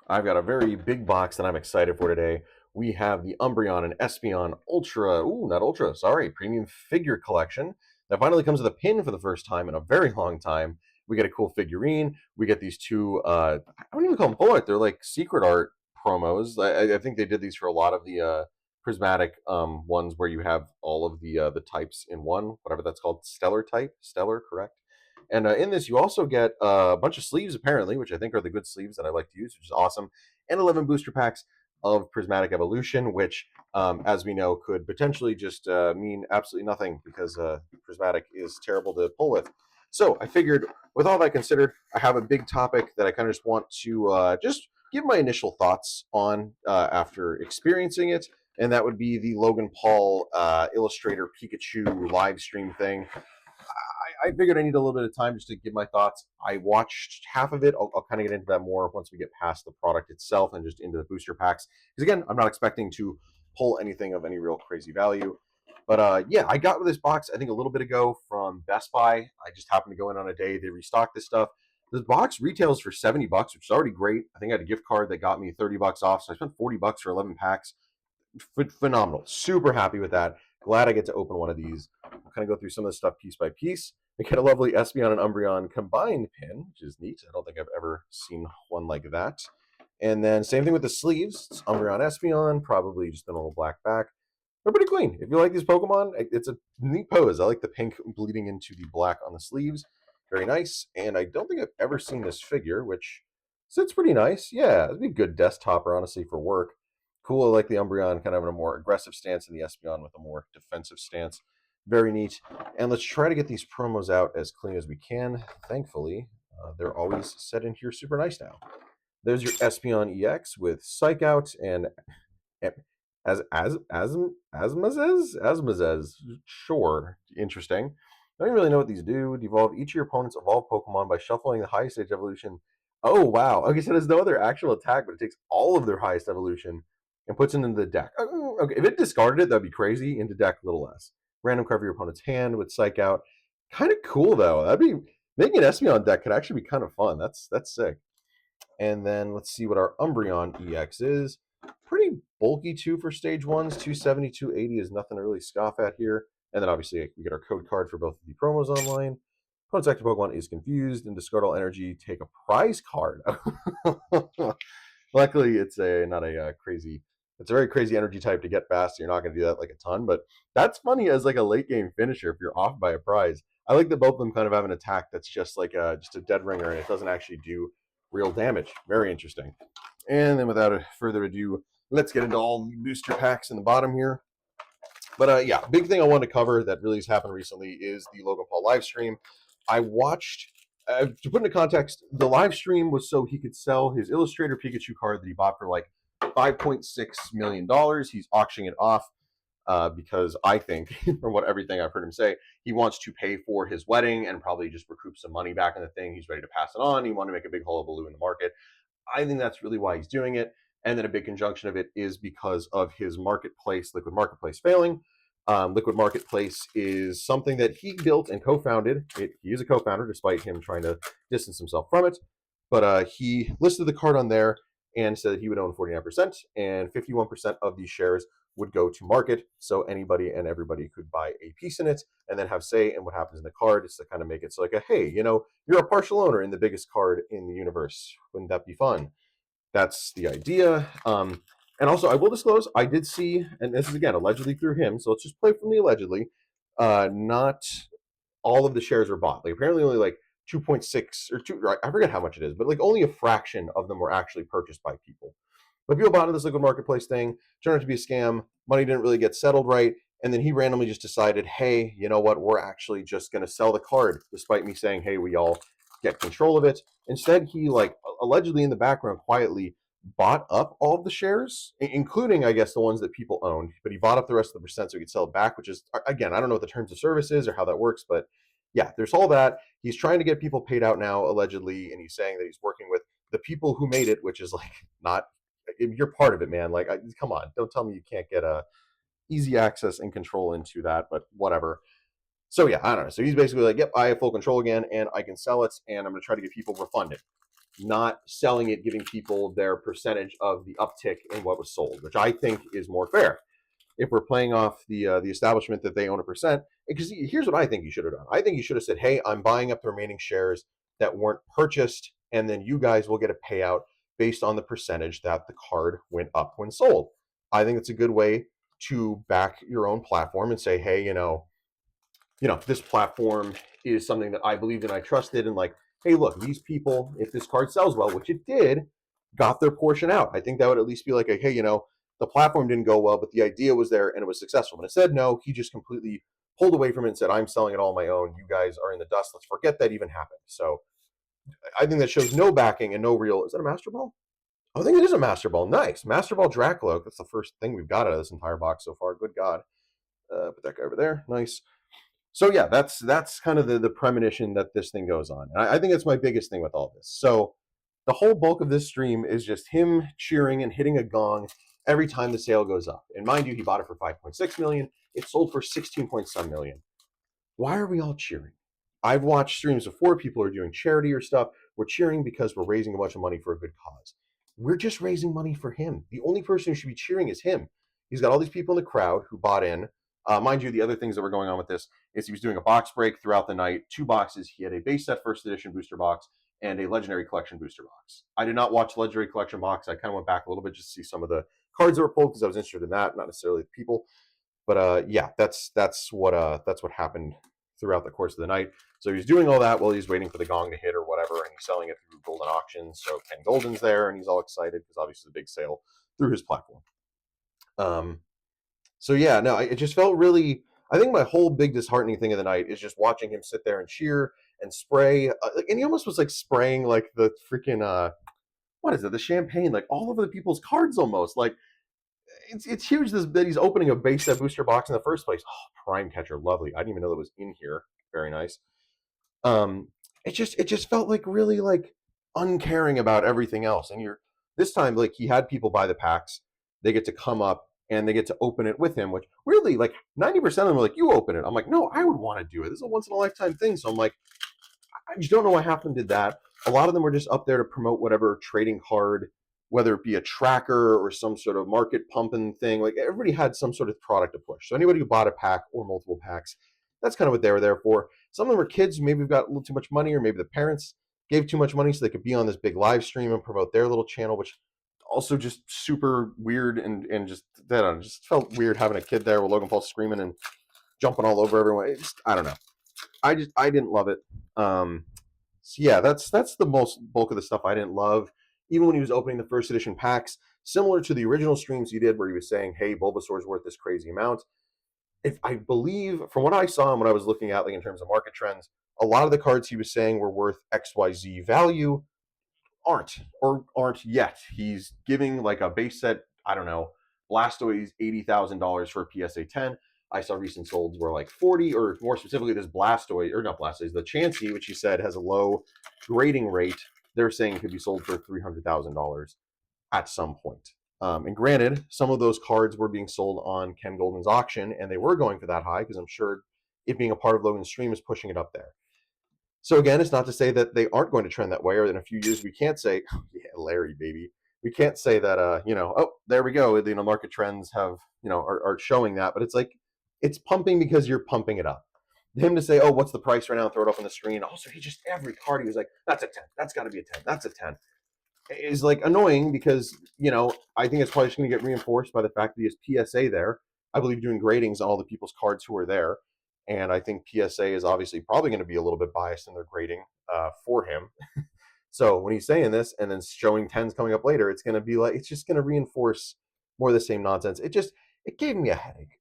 I've got a very big box that I'm excited for today. We have the Umbreon and Espeon Ultra, not Ultra, sorry, Premium Figure Collection that finally comes with a pin for the first time in a very long time. We get a cool figurine. We get these two, I don't even call them full art, they're like secret art promos. I think they did these for a lot of the prismatic ones where you have all of the types in one, whatever that's called, stellar type, stellar, correct? And in this, you also get a bunch of sleeves, apparently, which I think are the good sleeves that I like to use, which is awesome, and 11 booster packs of Prismatic Evolution, which, as we know, could potentially just mean absolutely nothing because Prismatic is terrible to pull with. So I figured, with all that considered, I have a big topic that I kind of just want to just give my initial thoughts on after experiencing it, and that would be the Logan Paul Illustrator Pikachu live stream thing. I figured I need a little bit of time just to give my thoughts. I watched half of it. I'll kind of get into that more once we get past the product itself and just into the booster packs. Because again, I'm not expecting to pull anything of any real crazy value. But yeah, I got this box I think a little bit ago from Best Buy. I just happened to go in on a day they restocked this stuff. This box retails for $70, which is already great. I think I had a gift card that got me $30 off, so I spent $40 for 11 packs. Phenomenal. Super happy with that. Glad I get to open one of these. I'll kind of go through some of the stuff piece by piece. We get a lovely Espeon and Umbreon combined pin, which is neat. I don't think I've ever seen one like that. And then same thing with the sleeves. It's Umbreon Espeon, probably just a normal black back. They're pretty clean. If you like these Pokemon, it's a neat pose. I like the pink bleeding into the black on the sleeves. Very nice. And I don't think I've ever seen this figure, which sits pretty nice. Yeah, it'd be a good desktopper, honestly, for work. Cool. I like the Umbreon kind of in a more aggressive stance and the Espeon with a more defensive stance. Very neat. And let's try to get these promos out as clean as we can. Thankfully, they're always set in here super nice now. There's your Espeon EX with Psych Out and Asmazes. Sure, interesting. I don't really know what these do. Devolve each of your opponent's evolved Pokemon by shuffling the highest stage evolution. Oh wow. Okay, so there's no other actual attack, but it takes all of their highest evolution and puts it into the deck. Okay, if it discarded it, that'd be crazy. Into deck, a little less. Random cover your opponent's hand with Psych Out. Kind of cool though. That'd be making an Espeon deck could actually be kind of fun. That's sick. And then let's see what our Umbreon EX is. Pretty bulky too for stage ones. 270, 280 is nothing to really scoff at here. And then obviously we get our code card for both of the promos online. Opponent's active Pokemon is confused and discard all energy. Take a prize card. Luckily, it's a not a crazy. It's a very crazy energy type to get fast. So you're not going to do that like a ton, but that's funny as like a late game finisher if you're off by a prize. I like that both of them kind of have an attack that's just like just a dead ringer and it doesn't actually do real damage. Very interesting. And then without further ado, let's get into all the booster packs in the bottom here. But yeah, big thing I wanted to cover that really has happened recently is the Logan Paul live stream. I watched, to put into context, the live stream was so he could sell his Illustrator Pikachu card that he bought for like $5.6 million. He's auctioning it off because I think, from what everything I've heard him say, he wants to pay for his wedding and probably just recoup some money back in the thing. He's ready to pass it on. He wanted to make a big hullabaloo in the market. I think that's really why he's doing it. And then a big conjunction of it is because of his marketplace, Liquid Marketplace, failing. Liquid Marketplace is something that he built and co-founded. He is a co-founder, despite him trying to distance himself from it. But he listed the card on there and said that he would own 49%, and 51% of these shares would go to market. So anybody and everybody could buy a piece in it and then have say in what happens in the card. It's to kind of make it so like, hey, you're a partial owner in the biggest card in the universe. Wouldn't that be fun? That's the idea. And also, I will disclose, I did see, and this is again allegedly through him, so let's just play from the allegedly. Not all of the shares were bought. Like apparently, only like 2.6 or two. I forget how much it is, but like only a fraction of them were actually purchased by people. But people bought into this liquid marketplace thing, turned out to be a scam. Money didn't really get settled right. And then he randomly just decided, hey, you know what? We're actually just going to sell the card, despite me saying, hey, we all get control of it. Instead, he like allegedly in the background quietly bought up all of the shares, including, I guess, the ones that people owned. But he bought up the rest of the percent so he could sell it back, which is, again, I don't know what the terms of service is or how that works. But yeah, there's all that. He's trying to get people paid out now, allegedly. And he's saying that he's working with the people who made it, which is like not, you're part of it, man. Like, come on, don't tell me you can't get a easy access and control into that, but whatever. So yeah, I don't know. So he's basically like, yep, I have full control again, and I can sell it, and I'm going to try to get people refunded. not selling it, giving people their percentage of the uptick in what was sold, which I think is more fair. If we're playing off the establishment that they own a percent, because here's what I think you should have done. I think you should have said, "Hey, I'm buying up the remaining shares that weren't purchased, and then you guys will get a payout based on the percentage that the card went up when sold." I think it's a good way to back your own platform and say, "Hey, this platform is something that I believed in, I trusted, and like, hey, look, these people, if this card sells well, which it did, got their portion out." I think that would at least be like, hey, the platform didn't go well, but the idea was there and it was successful. And it said no, he just completely pulled away from it and said, "I'm selling it all on my own. You guys are in the dust. Let's forget that even happened." So I think that shows no backing and no real. Is that a Master Ball? I think it is a Master Ball. Nice. Master Ball Dracula. That's the first thing we've got out of this entire box so far. Good God. Put that guy over there. Nice. So yeah, that's kind of the premonition that this thing goes on. And I think that's my biggest thing with all this. So the whole bulk of this stream is just him cheering and hitting a gong every time the sale goes up. And mind you, he bought it for 5.6 million. It sold for 16 point some million. Why are we all cheering? I've watched streams before. People are doing charity or stuff. We're cheering because we're raising a bunch of money for a good cause. We're just raising money for him. The only person who should be cheering is him. He's got all these people in the crowd who bought in. Mind you, the other things that were going on with this is he was doing a box break throughout the night. 2 boxes. He had a base set first edition booster box and a legendary collection booster box. I did not watch the legendary collection box. I kind of went back a little bit just to see some of the cards that were pulled because I was interested in that, not necessarily the people. But yeah, that's what happened throughout the course of the night. So he's doing all that while he's waiting for the gong to hit or whatever, and he's selling it through Golden Auctions. So Ken Golden's there, and he's all excited because obviously the big sale through his platform. So yeah, no, it just felt really. I think my whole big disheartening thing of the night is just watching him sit there and cheer and spray, and he almost was like spraying like the freaking what is it, the champagne, like all over the people's cards almost. Like it's huge that he's opening a base set booster box in the first place. Oh, Prime Catcher, lovely. I didn't even know that was in here. Very nice. Um, it just felt like really like uncaring about everything else. And you're this time like he had people buy the packs. They get to come up and they get to open it with him, which really like 90% of them were like, "You open it." I'm like, "No, I would want to do it. This is a once in a lifetime thing." So I'm like, I just don't know why half of them did that. A lot of them were just up there to promote whatever trading card, whether it be a tracker or some sort of market pumping thing. Like everybody had some sort of product to push. So anybody who bought a pack or multiple packs, that's kind of what they were there for. Some of them were kids, maybe have got a little too much money, or maybe the parents gave too much money so they could be on this big live stream and promote their little channel, which also just super weird and just I don't know, just felt weird having a kid there with Logan Paul screaming and jumping all over everyone. I don't know. I didn't love it. So yeah, that's the most bulk of the stuff I didn't love. Even when he was opening the first edition packs, similar to the original streams he did, where he was saying, "Hey, Bulbasaur's worth this crazy amount." If I believe from what I saw and what I was looking at, like in terms of market trends, a lot of the cards he was saying were worth XYZ value aren't yet. He's giving like a base set, I don't know, Blastoise $80,000 for a PSA 10. I saw recent solds were like 40, or more specifically, this Blastoise, or not Blastoise, the Chansey, which he said has a low grading rate. They're saying it could be sold for $300,000 at some point. And granted, some of those cards were being sold on Ken Golden's auction, and they were going for that high because I'm sure it being a part of Logan's stream is pushing it up there. So again, it's not to say that they aren't going to trend that way, or in a few years we can't say, oh, "Yeah, Larry, baby." We can't say that, oh, there we go. Market trends have, are showing that, but it's like it's pumping because you're pumping it up. Him to say, "Oh, what's the price right now?" and throw it up on the screen. Also, he just every card he was like, "That's a 10. That's got to be a 10. That's a 10." Is like annoying because I think it's probably just going to get reinforced by the fact that he has PSA there. I believe doing gradings on all the people's cards who are there, and I think PSA is obviously probably going to be a little bit biased in their grading for him. So when he's saying this and then showing tens coming up later, it's going to be like it's just going to reinforce more of the same nonsense. It gave me a headache.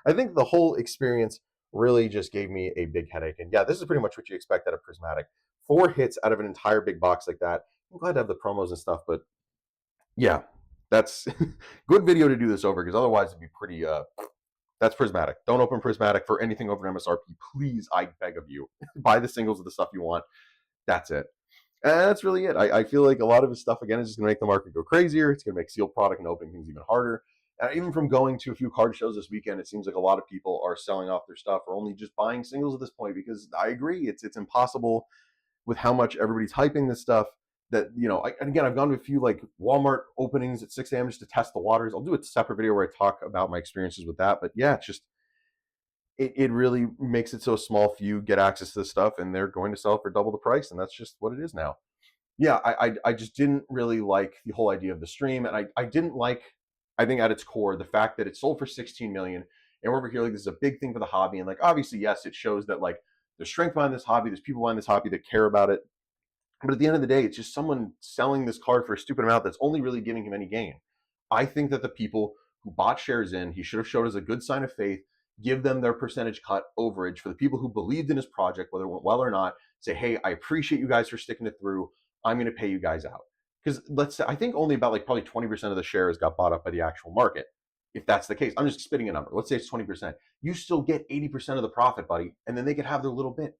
I think the whole experience really just gave me a big headache. And yeah, this is pretty much what you expect out of Prismatic. 4 hits out of an entire big box like that. I'm glad to have the promos and stuff, but yeah, that's good video to do this over because otherwise it'd be pretty. That's Prismatic. Don't open Prismatic for anything over MSRP, please. I beg of you, buy the singles of the stuff you want. That's it. And that's really it. I feel like a lot of his stuff again is just going to make the market go crazier. It's going to make sealed product and opening things even harder. And even from going to a few card shows this weekend, it seems like a lot of people are selling off their stuff or only just buying singles at this point because I agree, it's impossible with how much everybody's hyping this stuff that, and again, I've gone to a few like Walmart openings at 6 a.m. just to test the waters. I'll do a separate video where I talk about my experiences with that. But yeah, it's just it really makes it so small few get access to this stuff, and they're going to sell it for double the price, and that's just what it is now. Yeah, I just didn't really like the whole idea of the stream, and I didn't like, I think at its core, the fact that it sold for 16 million, and we're over here like this is a big thing for the hobby, and like obviously yes, it shows that like there's strength behind this hobby, there's people behind this hobby that care about it, but at the end of the day, it's just someone selling this card for a stupid amount that's only really giving him any gain. I think that the people who bought shares in, he should have showed as a good sign of faith, give them their percentage cut overage. For the people who believed in his project, whether it went well or not, say, hey, I appreciate you guys for sticking it through. I'm going to pay you guys out. Because let's say, I think only about like probably 20% of the shares got bought up by the actual market. If that's the case, I'm just spitting a number. Let's say it's 20%. You still get 80% of the profit, buddy, and then they could have their little bit.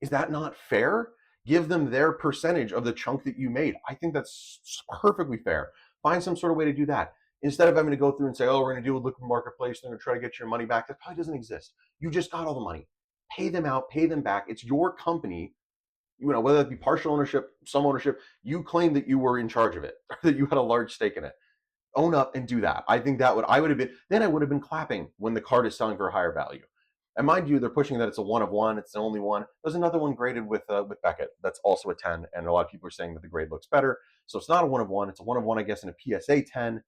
Is that not fair? Give them their percentage of the chunk that you made. I think that's perfectly fair. Find some sort of way to do that. Instead of having to go through and say, oh, we're going to deal with Liquid Marketplace, they're going to try to get your money back. That probably doesn't exist. You just got all the money. Pay them out, pay them back. It's your company. Whether it be partial ownership, some ownership, you claim that you were in charge of it, that you had a large stake in it. Own up and do that. I think I would have been, then I would have been clapping when the card is selling for a higher value. And mind you, they're pushing that it's a one of one. It's the only one. There's another one graded with Beckett that's also a 10, and a lot of people are saying that the grade looks better. So it's not a one of one. It's a one of one, I guess, in a PSA 10,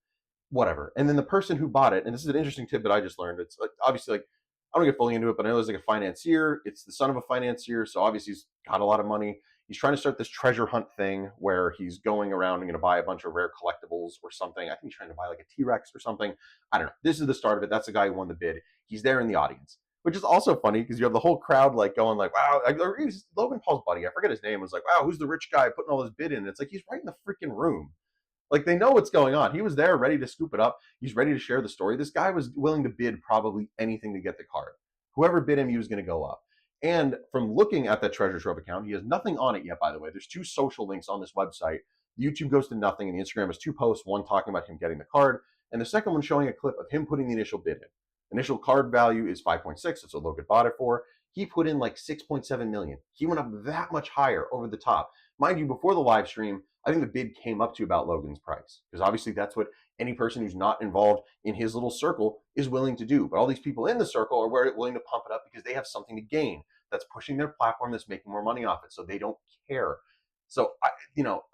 whatever. And then the person who bought it, and this is an interesting tidbit I just learned. It's like obviously like I don't get fully into it, but I know there's like a financier. It's the son of a financier, so obviously he's got a lot of money. He's trying to start this treasure hunt thing where he's going around and going to buy a bunch of rare collectibles or something. I think he's trying to buy like a T-Rex or something. I don't know. This is the start of it. That's the guy who won the bid. He's there in the audience, which is also funny because you have the whole crowd like going like, wow, Logan Paul's buddy, I forget his name, was like, wow, who's the rich guy putting all this bid in? And it's like he's right in the freaking room. Like they know what's going on. He was there ready to scoop it up. He's ready to share the story. This guy was willing to bid probably anything to get the card. Whoever bid him, he was going to go up. And from looking at that treasure trove account, he has nothing on it yet, by the way. There's 2 social links on this website. YouTube goes to nothing, and the Instagram has 2 posts, one talking about him getting the card, and the second one showing a clip of him putting the initial bid in. Initial card value is 5.6. That's what Logan bought it for. He put in like 6.7 million. He went up that much higher over the top. Mind you, before the live stream, I think the bid came up to about Logan's price because obviously that's what any person who's not involved in his little circle is willing to do. But all these people in the circle are willing to pump it up because they have something to gain that's pushing their platform that's making more money off it. So they don't care. So,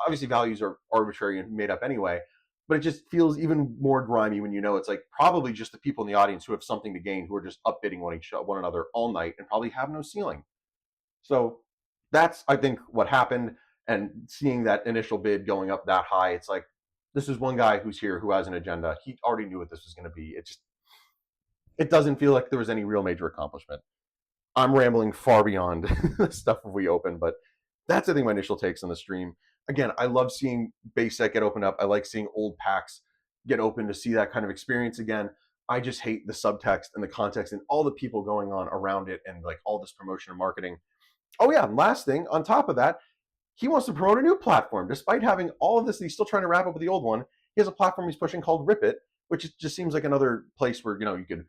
obviously values are arbitrary and made up anyway, but it just feels even more grimy when it's like probably just the people in the audience who have something to gain who are just upbidding one another all night and probably have no ceiling. So that's, I think, what happened. And seeing that initial bid going up that high, it's like, this is one guy who's here who has an agenda. He already knew what this was going to be. It doesn't feel like there was any real major accomplishment. I'm rambling far beyond the stuff we open, but that's I think my initial takes on the stream. Again, I love seeing base set get opened up. I like seeing old packs get open to see that kind of experience again. I just hate the subtext and the context and all the people going on around it and like all this promotion and marketing. Oh yeah, and last thing on top of that, he wants to promote a new platform. Despite having all of this, he's still trying to wrap up with the old one. He has a platform he's pushing called Rip It, which just seems like another place where you could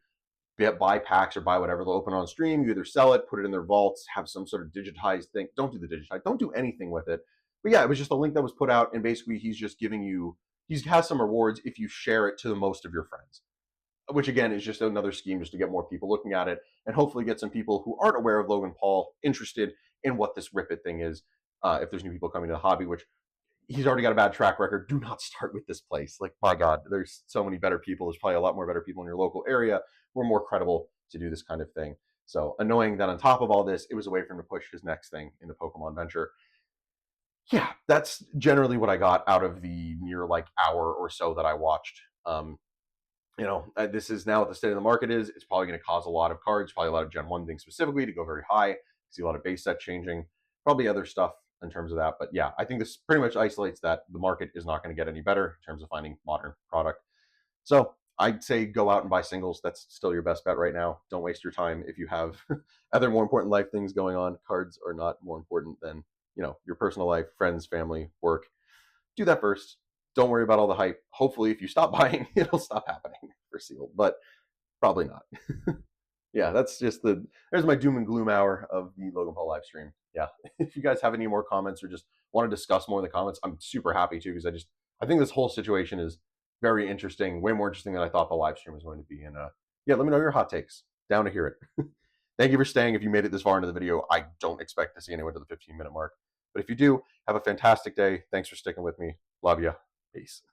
buy packs or buy whatever. They'll open on stream. You either sell it, put it in their vaults, have some sort of digitized thing. Don't do the digitized. Don't do anything with it. But yeah, it was just a link that was put out, and basically he's just giving you. He has some rewards if you share it to the most of your friends, which again is just another scheme just to get more people looking at it and hopefully get some people who aren't aware of Logan Paul interested in what this Rip It thing is. If there's new people coming to the hobby, which he's already got a bad track record, do not start with this place. Like, my God, there's so many better people. There's probably a lot more better people in your local area who are more credible to do this kind of thing. So annoying that on top of all this, it was a way for him to push his next thing in the Pokemon venture. Yeah, that's generally what I got out of the near like hour or so that I watched. This is now what the state of the market is. It's probably going to cause a lot of cards, probably a lot of Gen 1 things specifically to go very high. See a lot of base set changing, probably other stuff in terms of that. But yeah, I think this pretty much isolates that the market is not going to get any better in terms of finding modern product. So I'd say go out and buy singles. That's still your best bet right now. Don't waste your time if you have other more important life things going on. Cards are not more important than your personal life, friends, family, work. Do that first. Don't worry about all the hype. Hopefully, if you stop buying, it'll stop happening for sealed, but probably not. Yeah, that's just there's my doom and gloom hour of the Logan Paul live stream. Yeah, if you guys have any more comments or just want to discuss more in the comments, I'm super happy to because I think this whole situation is very interesting, way more interesting than I thought the live stream was going to be. And yeah, let me know your hot takes. Down to hear it. Thank you for staying. If you made it this far into the video, I don't expect to see anyone to the 15-minute mark. But if you do, have a fantastic day. Thanks for sticking with me. Love you. Peace.